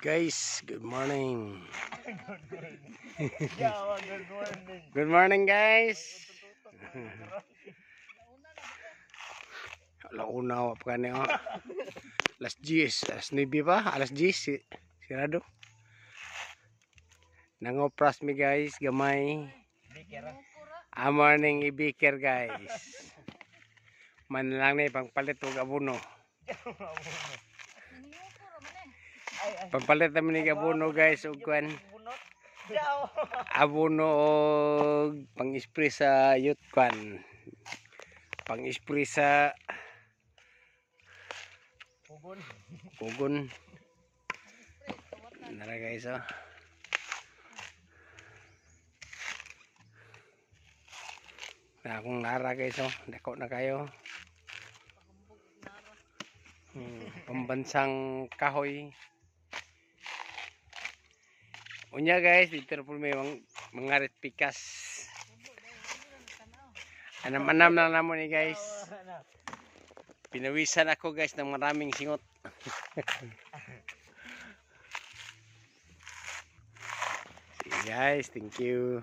Guys, good morning. Yeah, good morning. Good morning, guys. Alauna pa kani oh. Alas 10, alas 9 pa, alas 10 sirado. Nangopras mi guys, gamay. Morning ibiker guys. Man lang ni pangpalit og abono. Pagpalit naman ni abono guys og kwan. Abono og pang-spray sa youth kwan. Pang-spray sa pugon. Nara guys oh. Na akong nara guys oh, dako na kayo. Pambansang kahoy. Unya guys, dito po may mga red pikas. Anam-anam na naman ni guys. Pinawisan ako guys ng maraming singot. See you guys, thank you.